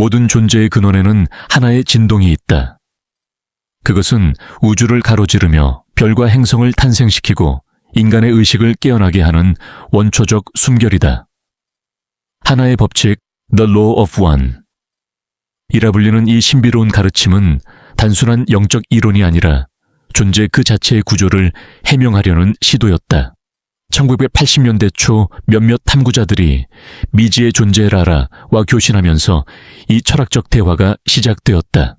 모든 존재의 근원에는 하나의 진동이 있다. 그것은 우주를 가로지르며 별과 행성을 탄생시키고 인간의 의식을 깨어나게 하는 원초적 숨결이다. 하나의 법칙, The Law of One. 이라 불리는 이 신비로운 가르침은 단순한 영적 이론이 아니라 존재 그 자체의 구조를 해명하려는 시도였다. 1980년대 초 몇몇 탐구자들이 미지의 존재를 알아와 교신하면서 이 철학적 대화가 시작되었다.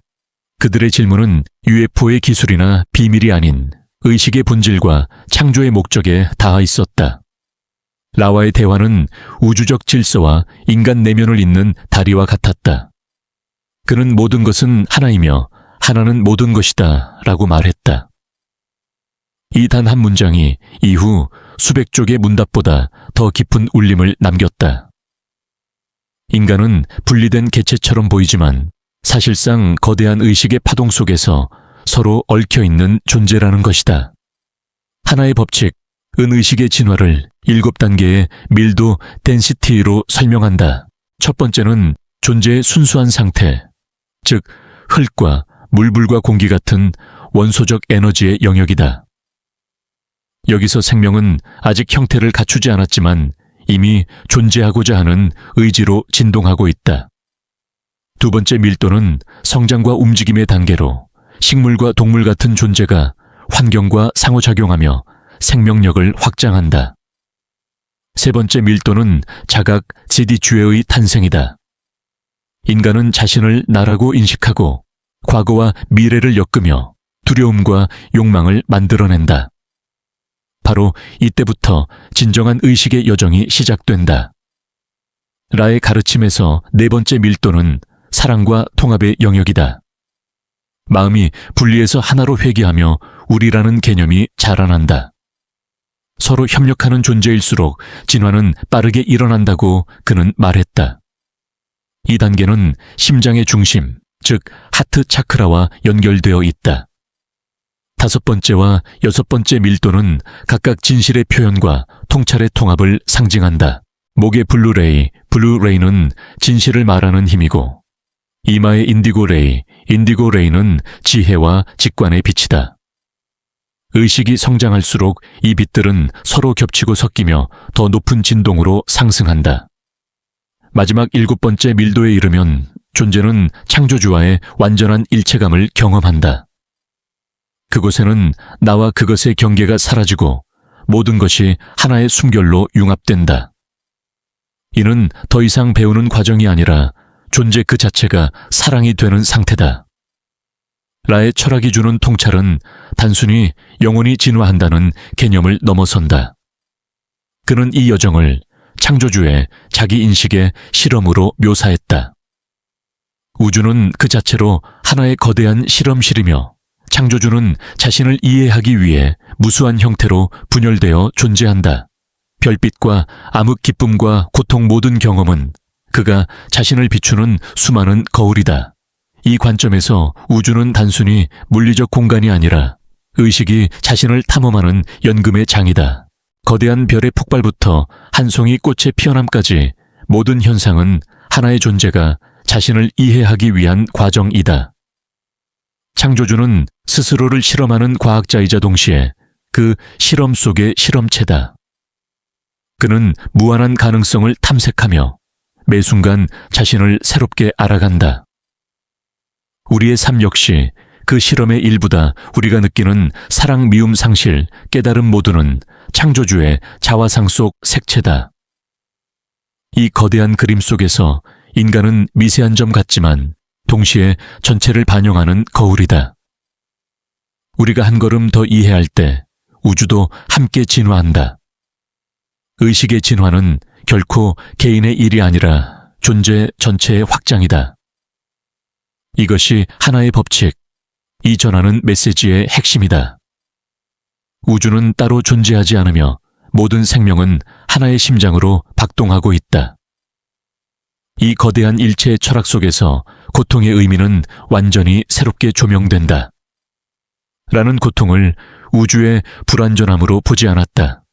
그들의 질문은 UFO의 기술이나 비밀이 아닌 의식의 본질과 창조의 목적에 닿아 있었다. 라와의 대화는 우주적 질서와 인간 내면을 잇는 다리와 같았다. 그는 모든 것은 하나이며 하나는 모든 것이다 라고 말했다. 이 단 한 문장이 이후 수백 쪽의 문답보다 더 깊은 울림을 남겼다. 인간은 분리된 개체처럼 보이지만 사실상 거대한 의식의 파동 속에서 서로 얽혀있는 존재라는 것이다. 하나의 법칙, 은의식의 진화를 7단계의 밀도 덴시티로 설명한다. 첫 번째는 존재의 순수한 상태, 즉 흙과 물불과 공기 같은 원소적 에너지의 영역이다. 여기서 생명은 아직 형태를 갖추지 않았지만 이미 존재하고자 하는 의지로 진동하고 있다. 두 번째 밀도는 성장과 움직임의 단계로 식물과 동물 같은 존재가 환경과 상호작용하며 생명력을 확장한다. 세 번째 밀도는 자각, 지디주의의 탄생이다. 인간은 자신을 나라고 인식하고 과거와 미래를 엮으며 두려움과 욕망을 만들어낸다. 바로 이때부터 진정한 의식의 여정이 시작된다. 라의 가르침에서 네 번째 밀도는 사랑과 통합의 영역이다. 마음이 분리해서 하나로 회귀하며 우리라는 개념이 자라난다. 서로 협력하는 존재일수록 진화는 빠르게 일어난다고 그는 말했다. 이 단계는 심장의 중심, 즉 하트 차크라와 연결되어 있다. 다섯 번째와 여섯 번째 밀도는 각각 진실의 표현과 통찰의 통합을 상징한다. 목의 블루레이는 진실을 말하는 힘이고 이마의 인디고레이는 지혜와 직관의 빛이다. 의식이 성장할수록 이 빛들은 서로 겹치고 섞이며 더 높은 진동으로 상승한다. 마지막 7번째 밀도에 이르면 존재는 창조주와의 완전한 일체감을 경험한다. 그곳에는 나와 그것의 경계가 사라지고 모든 것이 하나의 숨결로 융합된다. 이는 더 이상 배우는 과정이 아니라 존재 그 자체가 사랑이 되는 상태다. 라의 철학이 주는 통찰은 단순히 영혼이 진화한다는 개념을 넘어선다. 그는 이 여정을 창조주의 자기 인식의 실험으로 묘사했다. 우주는 그 자체로 하나의 거대한 실험실이며 창조주는 자신을 이해하기 위해 무수한 형태로 분열되어 존재한다. 별빛과 암흑 기쁨과 고통 모든 경험은 그가 자신을 비추는 수많은 거울이다. 이 관점에서 우주는 단순히 물리적 공간이 아니라 의식이 자신을 탐험하는 연금의 장이다. 거대한 별의 폭발부터 한 송이 꽃의 피어남까지 모든 현상은 하나의 존재가 자신을 이해하기 위한 과정이다. 창조주는 스스로를 실험하는 과학자이자 동시에 그 실험 속의 실험체다. 그는 무한한 가능성을 탐색하며 매 순간 자신을 새롭게 알아간다. 우리의 삶 역시 그 실험의 일부다. 우리가 느끼는 사랑, 미움, 상실, 깨달음 모두는 창조주의 자화상 속 색채다. 이 거대한 그림 속에서 인간은 미세한 점 같지만 동시에 전체를 반영하는 거울이다. 우리가 한 걸음 더 이해할 때 우주도 함께 진화한다. 의식의 진화는 결코 개인의 일이 아니라 존재 전체의 확장이다. 이것이 하나의 법칙, 이 전하는 메시지의 핵심이다. 우주는 따로 존재하지 않으며 모든 생명은 하나의 심장으로 박동하고 있다. 이 거대한 일체의 철학 속에서 고통의 의미는 완전히 새롭게 조명된다. 라는 고통을 우주의 불완전함으로 보지 않았다.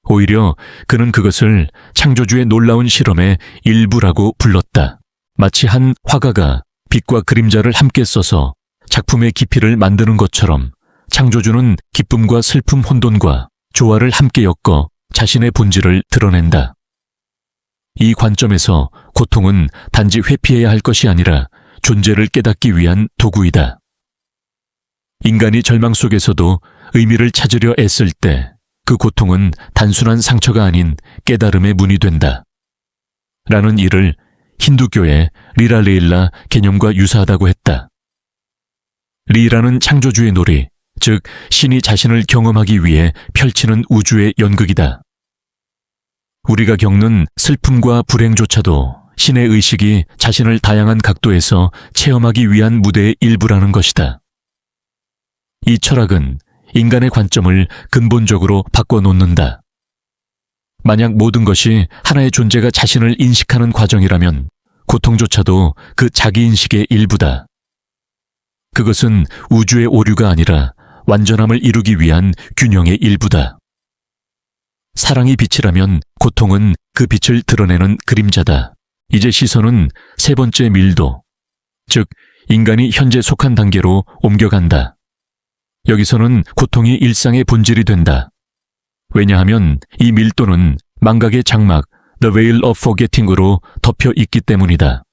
오히려 그는 그것을 창조주의 놀라운 실험의 일부라고 불렀다. 마치 한 화가가 빛과 그림자를 함께 써서 작품의 깊이를 만드는 것처럼 창조주는 기쁨과 슬픔 혼돈과 조화를 함께 엮어 자신의 본질을 드러낸다. 이 관점에서 고통은 단지 회피해야 할 것이 아니라 존재를 깨닫기 위한 도구이다. 인간이 절망 속에서도 의미를 찾으려 애쓸 때 그 고통은 단순한 상처가 아닌 깨달음의 문이 된다. 라는 일을 힌두교의 리라 레일라 개념과 유사하다고 했다. 리라는 창조주의 놀이, 즉 신이 자신을 경험하기 위해 펼치는 우주의 연극이다. 우리가 겪는 슬픔과 불행조차도 신의 의식이 자신을 다양한 각도에서 체험하기 위한 무대의 일부라는 것이다. 이 철학은 인간의 관점을 근본적으로 바꿔놓는다. 만약 모든 것이 하나의 존재가 자신을 인식하는 과정이라면 고통조차도 그 자기인식의 일부다. 그것은 우주의 오류가 아니라 완전함을 이루기 위한 균형의 일부다. 사랑이 빛이라면 고통은 그 빛을 드러내는 그림자다. 이제 시선은 세 번째 밀도, 즉 인간이 현재 속한 단계로 옮겨간다. 여기서는 고통이 일상의 본질이 된다. 왜냐하면 이 밀도는 망각의 장막, The Veil of Forgetting으로 덮여 있기 때문이다.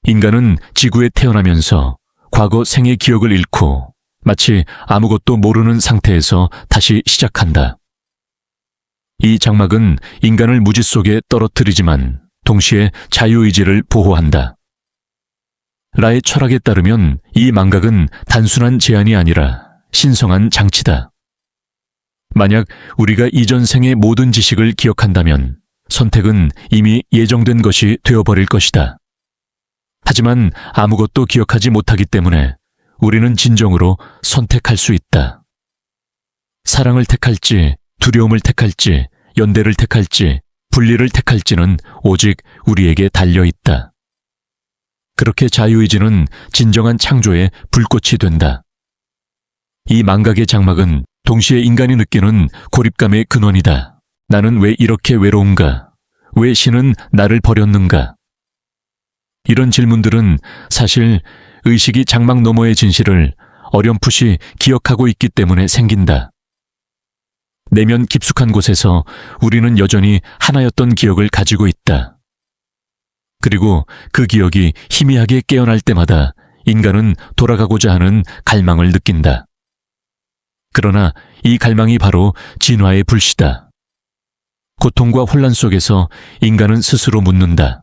인간은 지구에 태어나면서 과거 생의 기억을 잃고 마치 아무것도 모르는 상태에서 다시 시작한다. 이 장막은 인간을 무지 속에 떨어뜨리지만 동시에 자유의지를 보호한다. 라의 철학에 따르면 이 망각은 단순한 제한이 아니라 신성한 장치다. 만약 우리가 이전 생의 모든 지식을 기억한다면 선택은 이미 예정된 것이 되어버릴 것이다. 하지만 아무것도 기억하지 못하기 때문에 우리는 진정으로 선택할 수 있다. 사랑을 택할지, 두려움을 택할지, 연대를 택할지, 분리를 택할지는 오직 우리에게 달려 있다. 그렇게 자유의지는 진정한 창조의 불꽃이 된다. 이 망각의 장막은 동시에 인간이 느끼는 고립감의 근원이다. 나는 왜 이렇게 외로운가? 왜 신은 나를 버렸는가? 이런 질문들은 사실 의식이 장막 너머의 진실을 어렴풋이 기억하고 있기 때문에 생긴다. 내면 깊숙한 곳에서 우리는 여전히 하나였던 기억을 가지고 있다. 그리고 그 기억이 희미하게 깨어날 때마다 인간은 돌아가고자 하는 갈망을 느낀다. 그러나 이 갈망이 바로 진화의 불씨다. 고통과 혼란 속에서 인간은 스스로 묻는다.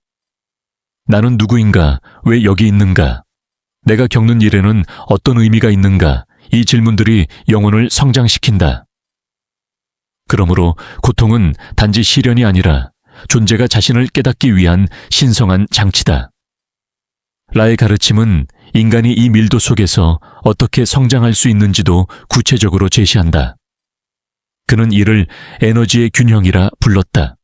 나는 누구인가? 왜 여기 있는가? 내가 겪는 일에는 어떤 의미가 있는가? 이 질문들이 영혼을 성장시킨다. 그러므로 고통은 단지 시련이 아니라 존재가 자신을 깨닫기 위한 신성한 장치다. 라의 가르침은 인간이 이 밀도 속에서 어떻게 성장할 수 있는지도 구체적으로 제시한다. 그는 이를 에너지의 균형이라 불렀다.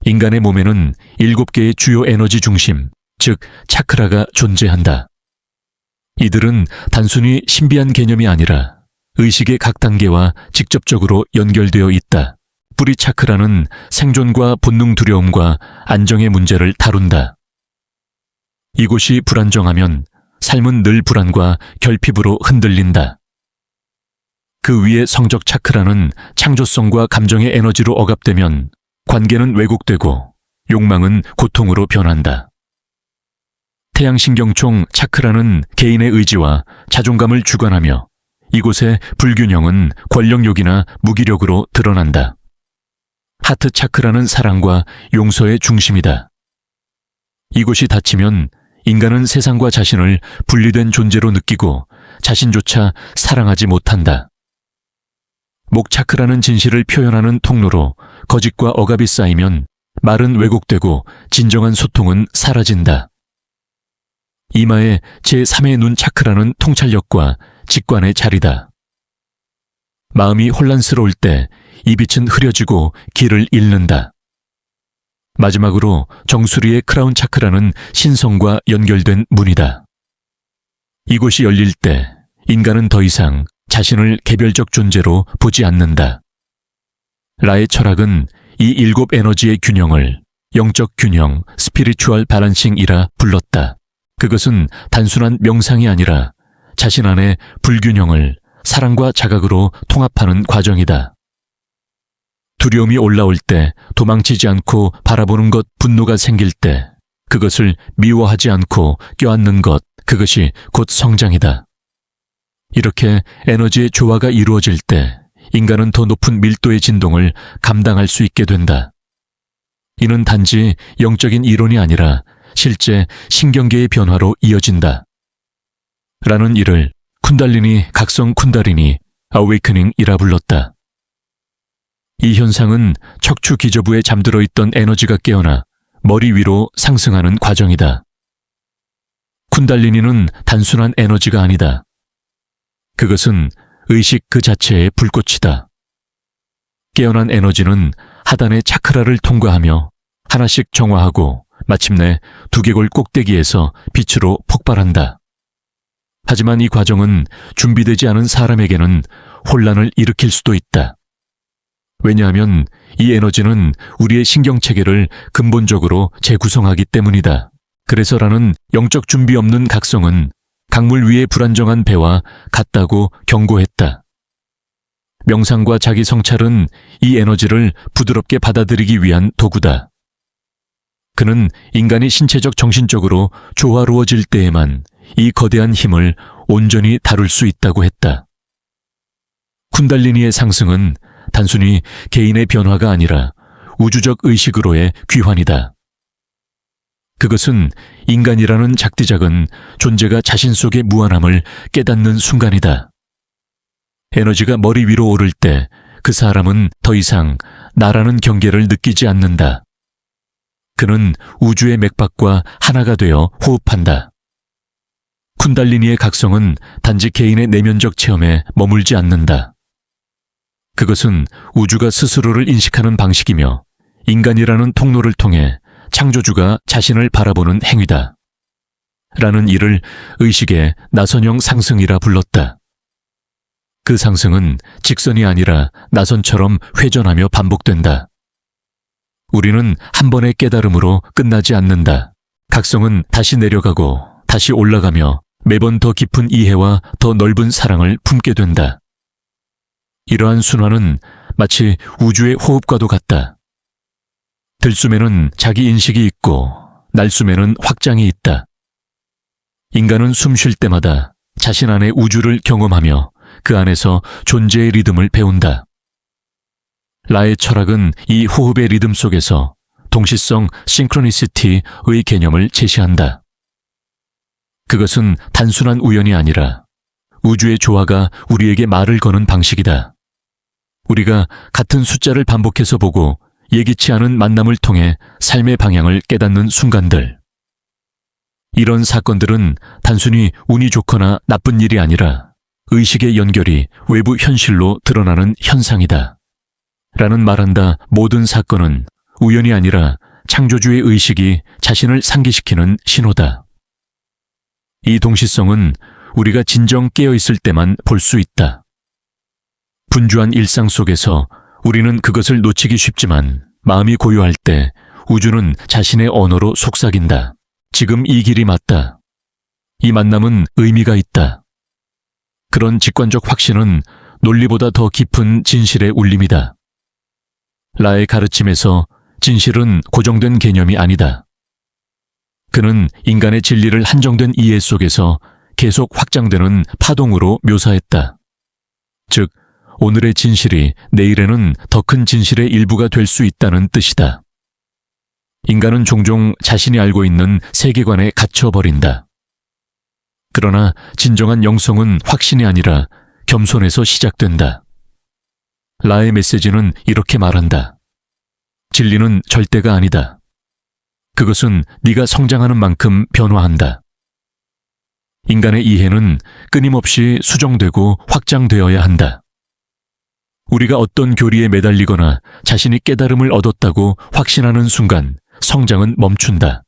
인간의 몸에는 7개의 주요 에너지 중심, 즉 차크라가 존재한다. 이들은 단순히 신비한 개념이 아니라 의식의 각 단계와 직접적으로 연결되어 있다. 뿌리 차크라는 생존과 본능 두려움과 안정의 문제를 다룬다. 이곳이 불안정하면 삶은 늘 불안과 결핍으로 흔들린다. 그 위에 성적 차크라는 창조성과 감정의 에너지로 억압되면 관계는 왜곡되고 욕망은 고통으로 변한다. 태양신경총 차크라는 개인의 의지와 자존감을 주관하며 이곳의 불균형은 권력욕이나 무기력으로 드러난다. 하트 차크라는 사랑과 용서의 중심이다. 이곳이 닫히면 인간은 세상과 자신을 분리된 존재로 느끼고 자신조차 사랑하지 못한다. 목 차크라는 진실을 표현하는 통로로 거짓과 억압이 쌓이면 말은 왜곡되고 진정한 소통은 사라진다. 이마에 제3의 눈 차크라는 통찰력과 직관의 자리다. 마음이 혼란스러울 때 이 빛은 흐려지고 길을 잃는다. 마지막으로 정수리의 크라운 차크라는 신성과 연결된 문이다. 이곳이 열릴 때 인간은 더 이상 자신을 개별적 존재로 보지 않는다. 라의 철학은 이 7 에너지의 균형을 영적 균형, 스피리추얼 밸런싱이라 불렀다. 그것은 단순한 명상이 아니라 자신 안의 불균형을 사랑과 자각으로 통합하는 과정이다. 두려움이 올라올 때, 도망치지 않고 바라보는 것, 분노가 생길 때, 그것을 미워하지 않고 껴안는 것, 그것이 곧 성장이다. 이렇게 에너지의 조화가 이루어질 때 인간은 더 높은 밀도의 진동을 감당할 수 있게 된다. 이는 단지 영적인 이론이 아니라 실제 신경계의 변화로 이어진다. 라는 이를 쿤달리니 각성 쿤달리니 어웨이커닝이라 불렀다. 이 현상은 척추 기저부에 잠들어 있던 에너지가 깨어나 머리 위로 상승하는 과정이다. 쿤달리니는 단순한 에너지가 아니다. 그것은 의식 그 자체의 불꽃이다. 깨어난 에너지는 하단의 차크라를 통과하며 하나씩 정화하고 마침내 두개골 꼭대기에서 빛으로 폭발한다. 하지만 이 과정은 준비되지 않은 사람에게는 혼란을 일으킬 수도 있다. 왜냐하면 이 에너지는 우리의 신경체계를 근본적으로 재구성하기 때문이다. 그래서라는 영적 준비 없는 각성은 강물 위의 불안정한 배와 같다고 경고했다. 명상과 자기 성찰은 이 에너지를 부드럽게 받아들이기 위한 도구다. 그는 인간이 신체적 정신적으로 조화로워질 때에만 이 거대한 힘을 온전히 다룰 수 있다고 했다. 쿤달리니의 상승은 단순히 개인의 변화가 아니라 우주적 의식으로의 귀환이다. 그것은 인간이라는 작디작은 존재가 자신 속의 무한함을 깨닫는 순간이다. 에너지가 머리 위로 오를 때 그 사람은 더 이상 나라는 경계를 느끼지 않는다. 그는 우주의 맥박과 하나가 되어 호흡한다. 쿤달리니의 각성은 단지 개인의 내면적 체험에 머물지 않는다. 그것은 우주가 스스로를 인식하는 방식이며 인간이라는 통로를 통해 창조주가 자신을 바라보는 행위다. 라는 이를 의식의 나선형 상승이라 불렀다. 그 상승은 직선이 아니라 나선처럼 회전하며 반복된다. 우리는 한 번의 깨달음으로 끝나지 않는다. 각성은 다시 내려가고 다시 올라가며 매번 더 깊은 이해와 더 넓은 사랑을 품게 된다. 이러한 순환은 마치 우주의 호흡과도 같다. 들숨에는 자기 인식이 있고 날숨에는 확장이 있다. 인간은 숨 쉴 때마다 자신 안의 우주를 경험하며 그 안에서 존재의 리듬을 배운다. 라의 철학은 이 호흡의 리듬 속에서 동시성 싱크로니시티의 개념을 제시한다. 그것은 단순한 우연이 아니라 우주의 조화가 우리에게 말을 거는 방식이다. 우리가 같은 숫자를 반복해서 보고 예기치 않은 만남을 통해 삶의 방향을 깨닫는 순간들. 이런 사건들은 단순히 운이 좋거나 나쁜 일이 아니라 의식의 연결이 외부 현실로 드러나는 현상이다. 라는 말한다. 모든 사건은 우연이 아니라 창조주의 의식이 자신을 상기시키는 신호다. 이 동시성은 우리가 진정 깨어있을 때만 볼 수 있다. 분주한 일상 속에서 우리는 그것을 놓치기 쉽지만 마음이 고요할 때 우주는 자신의 언어로 속삭인다. 지금 이 길이 맞다. 이 만남은 의미가 있다. 그런 직관적 확신은 논리보다 더 깊은 진실의 울림이다. 라의 가르침에서 진실은 고정된 개념이 아니다. 그는 인간의 진리를 한정된 이해 속에서 계속 확장되는 파동으로 묘사했다. 즉, 오늘의 진실이 내일에는 더 큰 진실의 일부가 될 수 있다는 뜻이다. 인간은 종종 자신이 알고 있는 세계관에 갇혀버린다. 그러나 진정한 영성은 확신이 아니라 겸손에서 시작된다. 라의 메시지는 이렇게 말한다. 진리는 절대가 아니다. 그것은 네가 성장하는 만큼 변화한다. 인간의 이해는 끊임없이 수정되고 확장되어야 한다. 우리가 어떤 교리에 매달리거나 자신이 깨달음을 얻었다고 확신하는 순간 성장은 멈춘다.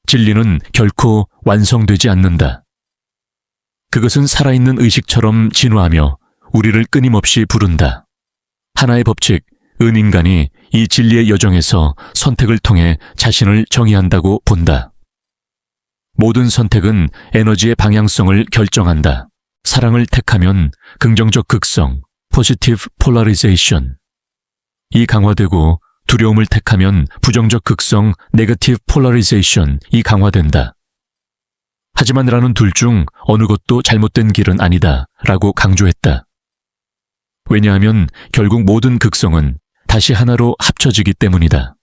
진리는 결코 완성되지 않는다. 그것은 살아있는 의식처럼 진화하며 우리를 끊임없이 부른다. 하나의 법칙, 은인간이 이 진리의 여정에서 선택을 통해 자신을 정의한다고 본다. 모든 선택은 에너지의 방향성을 결정한다. 사랑을 택하면 긍정적 극성, positive polarization. 이 강화되고 두려움을 택하면 부정적 극성, negative polarization. 이 강화된다. 하지만 라는 둘 중 어느 것도 잘못된 길은 아니다 라고 강조했다. 왜냐하면 결국 모든 극성은 다시 하나로 합쳐지기 때문이다.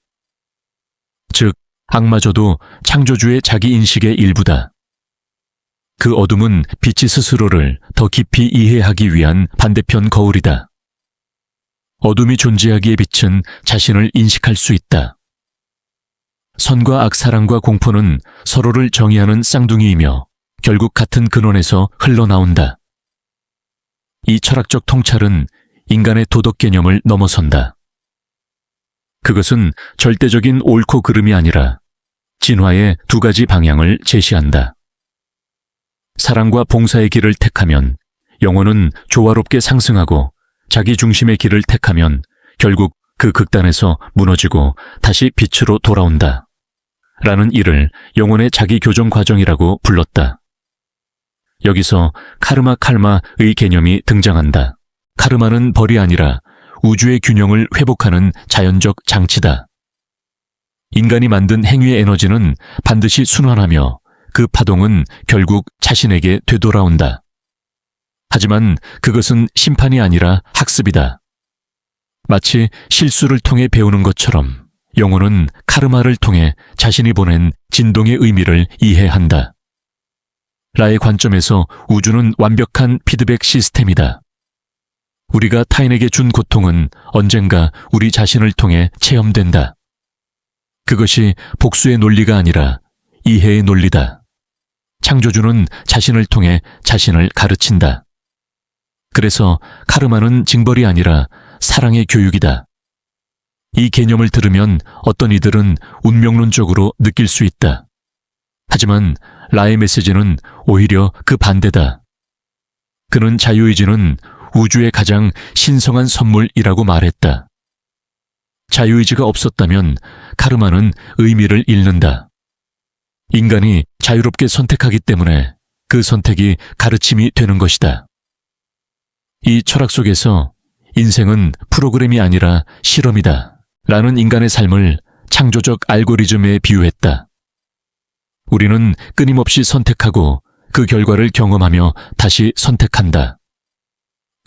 즉, 악마저도 창조주의 자기인식의 일부다. 그 어둠은 빛이 스스로를 더 깊이 이해하기 위한 반대편 거울이다. 어둠이 존재하기에 빛은 자신을 인식할 수 있다. 선과 악, 사랑과 공포는 서로를 정의하는 쌍둥이이며 결국 같은 근원에서 흘러나온다. 이 철학적 통찰은 인간의 도덕 개념을 넘어선다. 그것은 절대적인 옳고 그름이 아니라 진화의 두 가지 방향을 제시한다. 사랑과 봉사의 길을 택하면 영혼은 조화롭게 상승하고 자기 중심의 길을 택하면 결국 그 극단에서 무너지고 다시 빛으로 돌아온다. 라는 이를 영혼의 자기 교정 과정이라고 불렀다. 여기서 카르마 칼마의 개념이 등장한다. 카르마는 벌이 아니라 우주의 균형을 회복하는 자연적 장치다. 인간이 만든 행위의 에너지는 반드시 순환하며 그 파동은 결국 자신에게 되돌아온다. 하지만 그것은 심판이 아니라 학습이다. 마치 실수를 통해 배우는 것처럼 영혼은 카르마를 통해 자신이 보낸 진동의 의미를 이해한다. 라의 관점에서 우주는 완벽한 피드백 시스템이다. 우리가 타인에게 준 고통은 언젠가 우리 자신을 통해 체험된다. 그것이 복수의 논리가 아니라 이해의 논리다. 창조주는 자신을 통해 자신을 가르친다. 그래서 카르마는 징벌이 아니라 사랑의 교육이다. 이 개념을 들으면 어떤 이들은 운명론적으로 느낄 수 있다. 하지만 라의 메시지는 오히려 그 반대다. 그는 자유의지는 우주의 가장 신성한 선물이라고 말했다. 자유의지가 없었다면 카르마는 의미를 잃는다. 인간이 자유롭게 선택하기 때문에 그 선택이 가르침이 되는 것이다. 이 철학 속에서 인생은 프로그램이 아니라 실험이다. 라는 인간의 삶을 창조적 알고리즘에 비유했다. 우리는 끊임없이 선택하고 그 결과를 경험하며 다시 선택한다.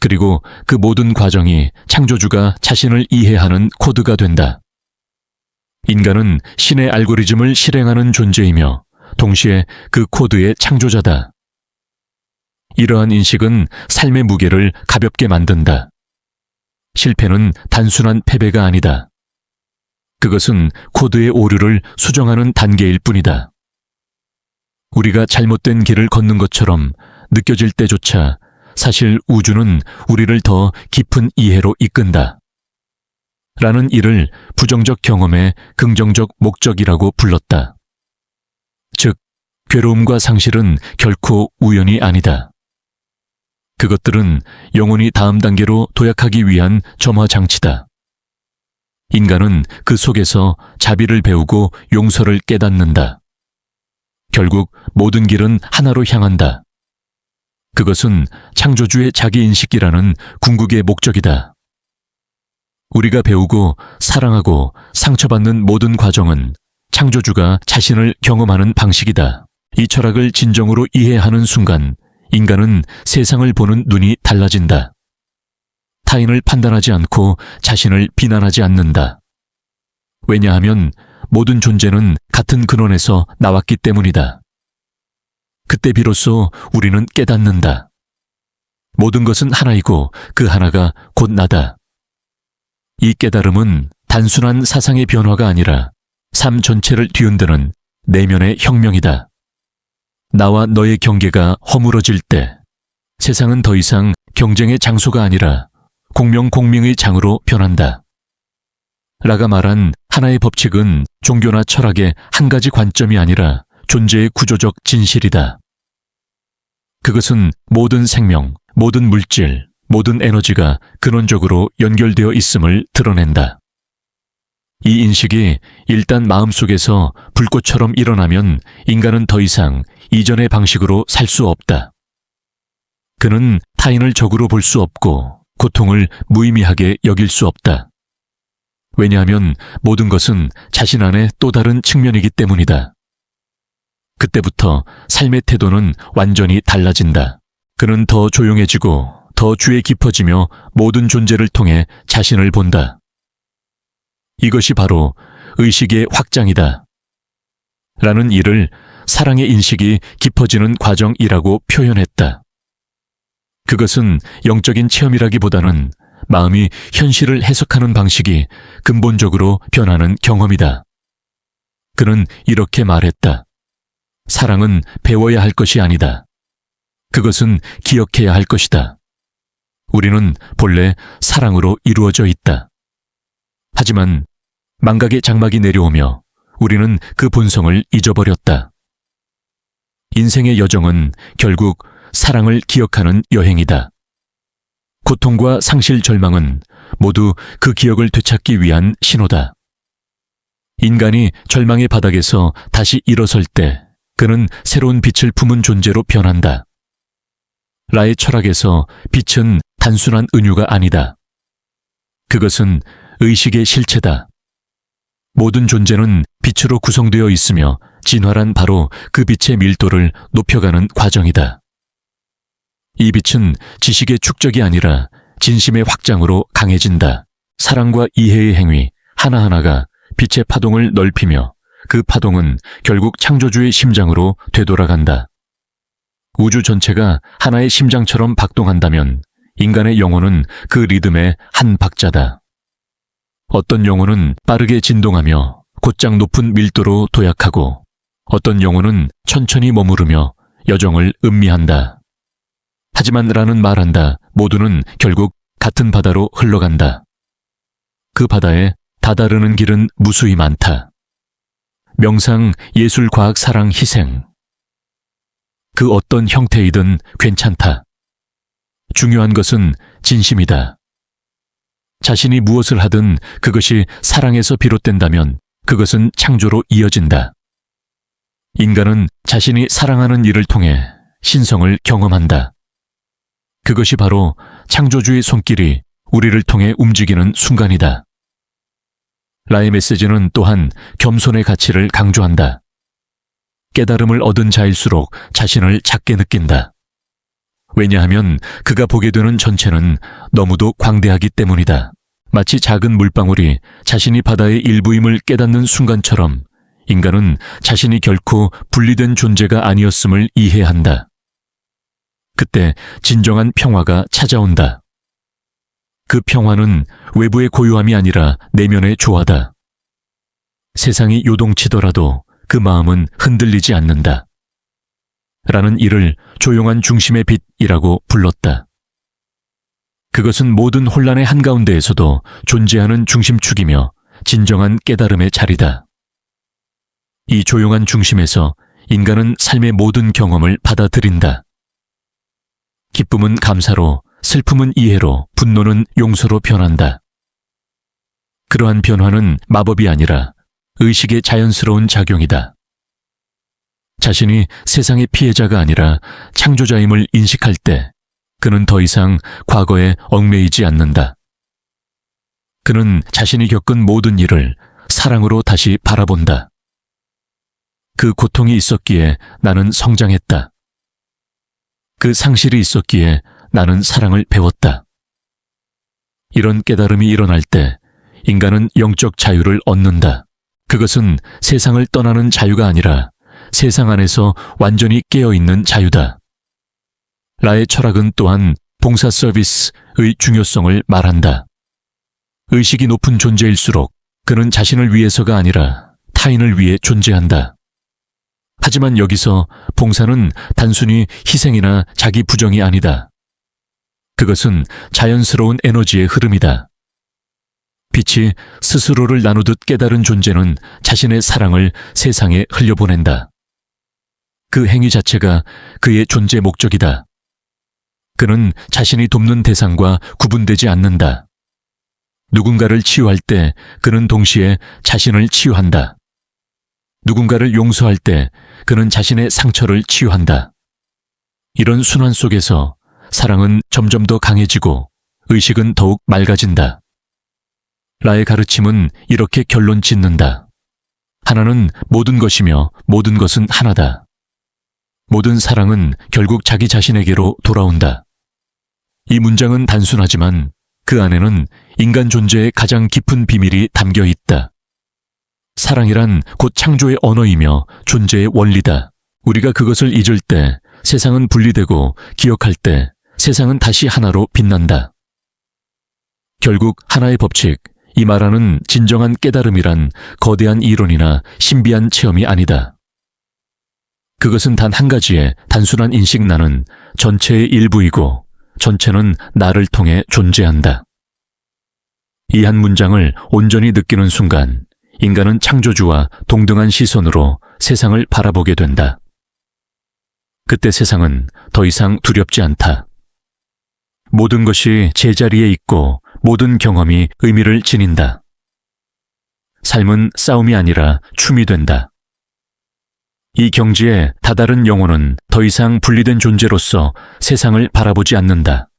그리고 그 모든 과정이 창조주가 자신을 이해하는 코드가 된다. 인간은 신의 알고리즘을 실행하는 존재이며 동시에 그 코드의 창조자다. 이러한 인식은 삶의 무게를 가볍게 만든다. 실패는 단순한 패배가 아니다. 그것은 코드의 오류를 수정하는 단계일 뿐이다. 우리가 잘못된 길을 걷는 것처럼 느껴질 때조차 사실 우주는 우리를 더 깊은 이해로 이끈다. 라는 이를 부정적 경험의 긍정적 목적이라고 불렀다. 즉, 괴로움과 상실은 결코 우연이 아니다. 그것들은 영혼이 다음 단계로 도약하기 위한 점화 장치다. 인간은 그 속에서 자비를 배우고 용서를 깨닫는다. 결국 모든 길은 하나로 향한다. 그것은 창조주의 자기인식이라는 궁극의 목적이다. 우리가 배우고 사랑하고 상처받는 모든 과정은 창조주가 자신을 경험하는 방식이다. 이 철학을 진정으로 이해하는 순간 인간은 세상을 보는 눈이 달라진다. 타인을 판단하지 않고 자신을 비난하지 않는다. 왜냐하면 모든 존재는 같은 근원에서 나왔기 때문이다. 그때 비로소 우리는 깨닫는다. 모든 것은 하나이고 그 하나가 곧 나다. 이 깨달음은 단순한 사상의 변화가 아니라 삶 전체를 뒤흔드는 내면의 혁명이다. 나와 너의 경계가 허물어질 때 세상은 더 이상 경쟁의 장소가 아니라 공명공명의 장으로 변한다. 라가 말한 하나의 법칙은 종교나 철학의 한 가지 관점이 아니라 존재의 구조적 진실이다. 그것은 모든 생명, 모든 물질, 모든 에너지가 근원적으로 연결되어 있음을 드러낸다. 이 인식이 일단 마음속에서 불꽃처럼 일어나면 인간은 더 이상 이전의 방식으로 살 수 없다. 그는 타인을 적으로 볼 수 없고 고통을 무의미하게 여길 수 없다. 왜냐하면 모든 것은 자신 안의 또 다른 측면이기 때문이다. 그때부터 삶의 태도는 완전히 달라진다. 그는 더 조용해지고 더 주에 깊어지며 모든 존재를 통해 자신을 본다. 이것이 바로 의식의 확장이다. 라는 일을 사랑의 인식이 깊어지는 과정이라고 표현했다. 그것은 영적인 체험이라기보다는 마음이 현실을 해석하는 방식이 근본적으로 변하는 경험이다. 그는 이렇게 말했다. 사랑은 배워야 할 것이 아니다. 그것은 기억해야 할 것이다. 우리는 본래 사랑으로 이루어져 있다. 하지만 망각의 장막이 내려오며 우리는 그 본성을 잊어버렸다. 인생의 여정은 결국 사랑을 기억하는 여행이다. 고통과 상실 절망은 모두 그 기억을 되찾기 위한 신호다. 인간이 절망의 바닥에서 다시 일어설 때 그는 새로운 빛을 품은 존재로 변한다. 라의 철학에서 빛은 단순한 은유가 아니다. 그것은 의식의 실체다. 모든 존재는 빛으로 구성되어 있으며 진화란 바로 그 빛의 밀도를 높여가는 과정이다. 이 빛은 지식의 축적이 아니라 진심의 확장으로 강해진다. 사랑과 이해의 행위 하나하나가 빛의 파동을 넓히며 그 파동은 결국 창조주의 심장으로 되돌아간다. 우주 전체가 하나의 심장처럼 박동한다면 인간의 영혼은 그 리듬의 한 박자다. 어떤 영혼은 빠르게 진동하며 곧장 높은 밀도로 도약하고 어떤 영혼은 천천히 머무르며 여정을 음미한다. 하지만 라는 말한다. 모두는 결국 같은 바다로 흘러간다. 그 바다에 다다르는 길은 무수히 많다. 명상, 예술, 과학, 사랑, 희생. 그 어떤 형태이든 괜찮다. 중요한 것은 진심이다. 자신이 무엇을 하든 그것이 사랑에서 비롯된다면 그것은 창조로 이어진다. 인간은 자신이 사랑하는 일을 통해 신성을 경험한다. 그것이 바로 창조주의 손길이 우리를 통해 움직이는 순간이다. 라의 메시지는 또한 겸손의 가치를 강조한다. 깨달음을 얻은 자일수록 자신을 작게 느낀다. 왜냐하면 그가 보게 되는 전체는 너무도 광대하기 때문이다. 마치 작은 물방울이 자신이 바다의 일부임을 깨닫는 순간처럼 인간은 자신이 결코 분리된 존재가 아니었음을 이해한다. 그때 진정한 평화가 찾아온다. 그 평화는 외부의 고요함이 아니라 내면의 조화다. 세상이 요동치더라도 그 마음은 흔들리지 않는다. 라는 이를 조용한 중심의 빛이라고 불렀다. 그것은 모든 혼란의 한가운데에서도 존재하는 중심축이며 진정한 깨달음의 자리다. 이 조용한 중심에서 인간은 삶의 모든 경험을 받아들인다. 기쁨은 감사로, 슬픔은 이해로, 분노는 용서로 변한다. 그러한 변화는 마법이 아니라 의식의 자연스러운 작용이다. 자신이 세상의 피해자가 아니라 창조자임을 인식할 때 그는 더 이상 과거에 얽매이지 않는다. 그는 자신이 겪은 모든 일을 사랑으로 다시 바라본다. 그 고통이 있었기에 나는 성장했다. 그 상실이 있었기에 나는 사랑을 배웠다. 이런 깨달음이 일어날 때 인간은 영적 자유를 얻는다. 그것은 세상을 떠나는 자유가 아니라 세상 안에서 완전히 깨어있는 자유다. 라의 철학은 또한 봉사 서비스의 중요성을 말한다. 의식이 높은 존재일수록 그는 자신을 위해서가 아니라 타인을 위해 존재한다. 하지만 여기서 봉사는 단순히 희생이나 자기 부정이 아니다. 그것은 자연스러운 에너지의 흐름이다. 빛이 스스로를 나누듯 깨달은 존재는 자신의 사랑을 세상에 흘려보낸다. 그 행위 자체가 그의 존재 목적이다. 그는 자신이 돕는 대상과 구분되지 않는다. 누군가를 치유할 때 그는 동시에 자신을 치유한다. 누군가를 용서할 때 그는 자신의 상처를 치유한다. 이런 순환 속에서 사랑은 점점 더 강해지고 의식은 더욱 맑아진다. 라의 가르침은 이렇게 결론 짓는다. 하나는 모든 것이며 모든 것은 하나다. 모든 사랑은 결국 자기 자신에게로 돌아온다. 이 문장은 단순하지만 그 안에는 인간 존재의 가장 깊은 비밀이 담겨 있다. 사랑이란 곧 창조의 언어이며 존재의 원리다. 우리가 그것을 잊을 때 세상은 분리되고 기억할 때 세상은 다시 하나로 빛난다. 결국 하나의 법칙, 이 말하는 진정한 깨달음이란 거대한 이론이나 신비한 체험이 아니다. 그것은 단 한 가지의 단순한 인식 나는 전체의 일부이고 전체는 나를 통해 존재한다. 이 한 문장을 온전히 느끼는 순간 인간은 창조주와 동등한 시선으로 세상을 바라보게 된다. 그때 세상은 더 이상 두렵지 않다. 모든 것이 제자리에 있고 모든 경험이 의미를 지닌다. 삶은 싸움이 아니라 춤이 된다. 이 경지에 다다른 영혼은 더 이상 분리된 존재로서 세상을 바라보지 않는다.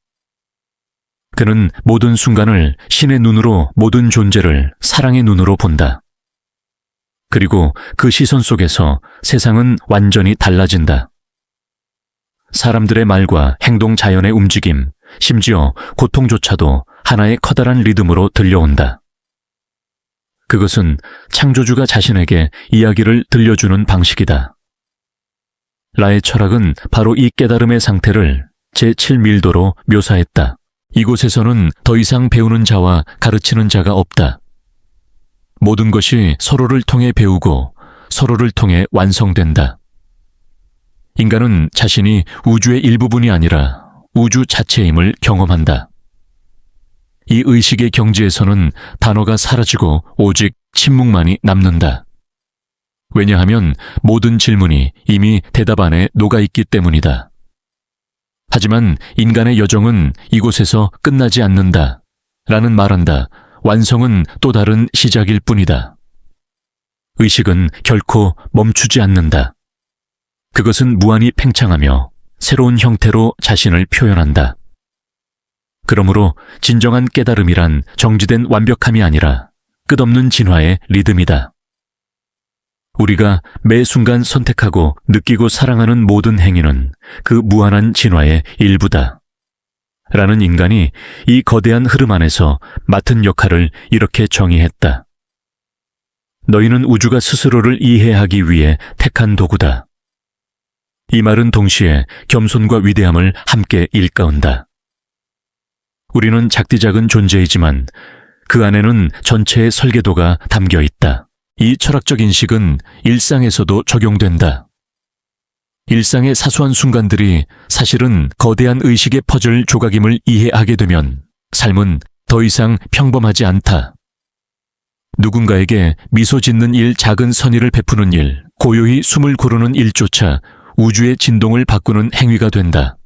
그는 모든 순간을 신의 눈으로 모든 존재를 사랑의 눈으로 본다. 그리고 그 시선 속에서 세상은 완전히 달라진다. 사람들의 말과 행동 자연의 움직임, 심지어 고통조차도 하나의 커다란 리듬으로 들려온다. 그것은 창조주가 자신에게 이야기를 들려주는 방식이다. 라의 철학은 바로 이 깨달음의 상태를 제7밀도로 묘사했다. 이곳에서는 더 이상 배우는 자와 가르치는 자가 없다. 모든 것이 서로를 통해 배우고 서로를 통해 완성된다. 인간은 자신이 우주의 일부분이 아니라 우주 자체임을 경험한다. 이 의식의 경지에서는 단어가 사라지고 오직 침묵만이 남는다. 왜냐하면 모든 질문이 이미 대답 안에 녹아있기 때문이다. 하지만 인간의 여정은 이곳에서 끝나지 않는다. 라는 말한다. 완성은 또 다른 시작일 뿐이다. 의식은 결코 멈추지 않는다. 그것은 무한히 팽창하며 새로운 형태로 자신을 표현한다. 그러므로 진정한 깨달음이란 정지된 완벽함이 아니라 끝없는 진화의 리듬이다. 우리가 매 순간 선택하고 느끼고 사랑하는 모든 행위는 그 무한한 진화의 일부다. 라는 인간이 이 거대한 흐름 안에서 맡은 역할을 이렇게 정의했다. 너희는 우주가 스스로를 이해하기 위해 택한 도구다. 이 말은 동시에 겸손과 위대함을 함께 일깨운다. 우리는 작디작은 존재이지만 그 안에는 전체의 설계도가 담겨 있다. 이 철학적 인식은 일상에서도 적용된다. 일상의 사소한 순간들이 사실은 거대한 의식의 퍼즐 조각임을 이해하게 되면 삶은 더 이상 평범하지 않다. 누군가에게 미소 짓는 일, 작은 선의를 베푸는 일, 고요히 숨을 고르는 일조차 우주의 진동을 바꾸는 행위가 된다.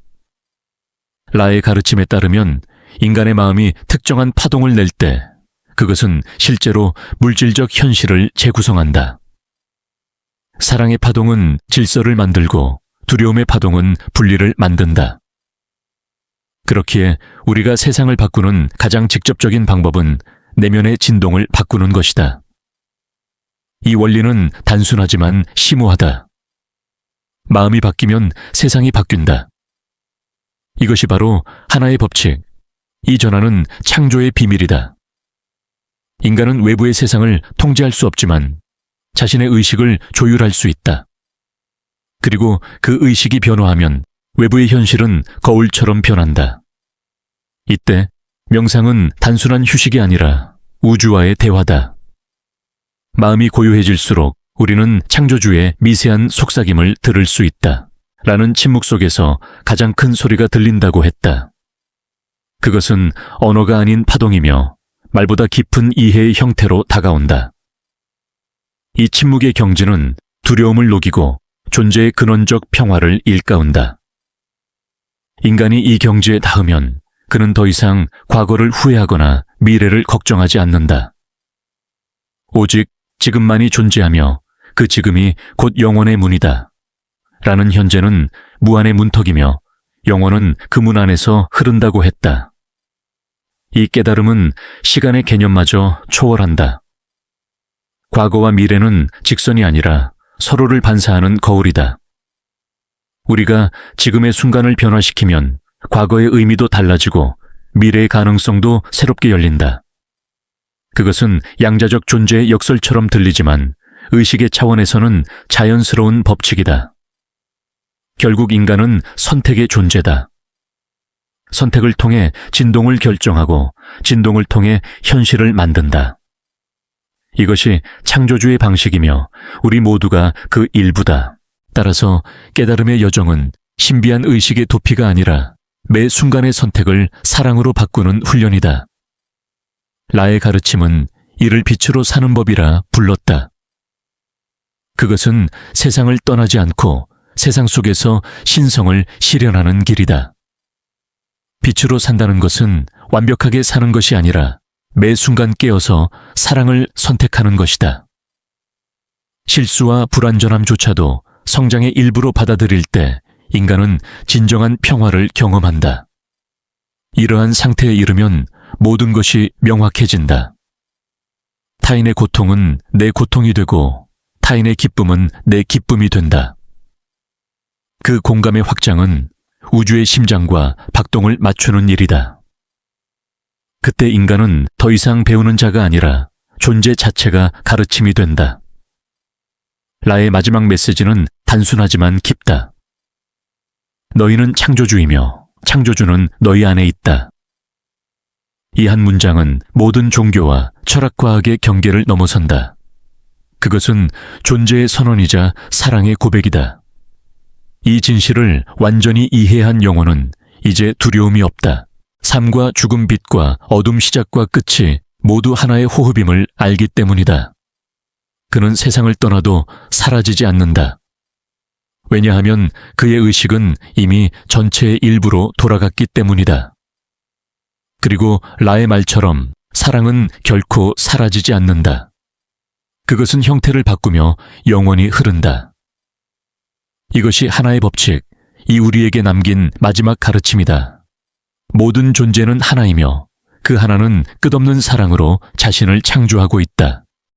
라의 가르침에 따르면 인간의 마음이 특정한 파동을 낼 때 그것은 실제로 물질적 현실을 재구성한다. 사랑의 파동은 질서를 만들고 두려움의 파동은 분리를 만든다. 그렇기에 우리가 세상을 바꾸는 가장 직접적인 방법은 내면의 진동을 바꾸는 것이다. 이 원리는 단순하지만 심오하다. 마음이 바뀌면 세상이 바뀐다. 이것이 바로 하나의 법칙, 이 전환은 창조의 비밀이다. 인간은 외부의 세상을 통제할 수 없지만 자신의 의식을 조율할 수 있다. 그리고 그 의식이 변화하면 외부의 현실은 거울처럼 변한다. 이때 명상은 단순한 휴식이 아니라 우주와의 대화다. 마음이 고요해질수록 우리는 창조주의 미세한 속삭임을 들을 수 있다. 라는 침묵 속에서 가장 큰 소리가 들린다고 했다. 그것은 언어가 아닌 파동이며 말보다 깊은 이해의 형태로 다가온다. 이 침묵의 경지는 두려움을 녹이고 존재의 근원적 평화를 일깨운다. 인간이 이 경지에 닿으면 그는 더 이상 과거를 후회하거나 미래를 걱정하지 않는다. 오직 지금만이 존재하며 그 지금이 곧 영원의 문이다. 라는 현재는 무한의 문턱이며 영원은 그 문 안에서 흐른다고 했다. 이 깨달음은 시간의 개념마저 초월한다. 과거와 미래는 직선이 아니라 서로를 반사하는 거울이다. 우리가 지금의 순간을 변화시키면 과거의 의미도 달라지고 미래의 가능성도 새롭게 열린다. 그것은 양자적 존재의 역설처럼 들리지만 의식의 차원에서는 자연스러운 법칙이다. 결국 인간은 선택의 존재다. 선택을 통해 진동을 결정하고 진동을 통해 현실을 만든다. 이것이 창조주의 방식이며 우리 모두가 그 일부다. 따라서 깨달음의 여정은 신비한 의식의 도피가 아니라 매 순간의 선택을 사랑으로 바꾸는 훈련이다. 라의 가르침은 이를 빛으로 사는 법이라 불렀다. 그것은 세상을 떠나지 않고 세상 속에서 신성을 실현하는 길이다. 빛으로 산다는 것은 완벽하게 사는 것이 아니라 매 순간 깨어서 사랑을 선택하는 것이다. 실수와 불완전함조차도 성장의 일부로 받아들일 때 인간은 진정한 평화를 경험한다. 이러한 상태에 이르면 모든 것이 명확해진다. 타인의 고통은 내 고통이 되고 타인의 기쁨은 내 기쁨이 된다. 그 공감의 확장은 우주의 심장과 박동을 맞추는 일이다. 그때 인간은 더 이상 배우는 자가 아니라 존재 자체가 가르침이 된다. 라의 마지막 메시지는 단순하지만 깊다. 너희는 창조주이며 창조주는 너희 안에 있다. 이 한 문장은 모든 종교와 철학과학의 경계를 넘어선다. 그것은 존재의 선언이자 사랑의 고백이다. 이 진실을 완전히 이해한 영혼은 이제 두려움이 없다. 삶과 죽음 빛과 어둠 시작과 끝이 모두 하나의 호흡임을 알기 때문이다. 그는 세상을 떠나도 사라지지 않는다. 왜냐하면 그의 의식은 이미 전체의 일부로 돌아갔기 때문이다. 그리고 라의 말처럼 사랑은 결코 사라지지 않는다. 그것은 형태를 바꾸며 영원히 흐른다. 이것이 하나의 법칙, 이 우리에게 남긴 마지막 가르침이다. 모든 존재는 하나이며 그 하나는 끝없는 사랑으로 자신을 창조하고 있다.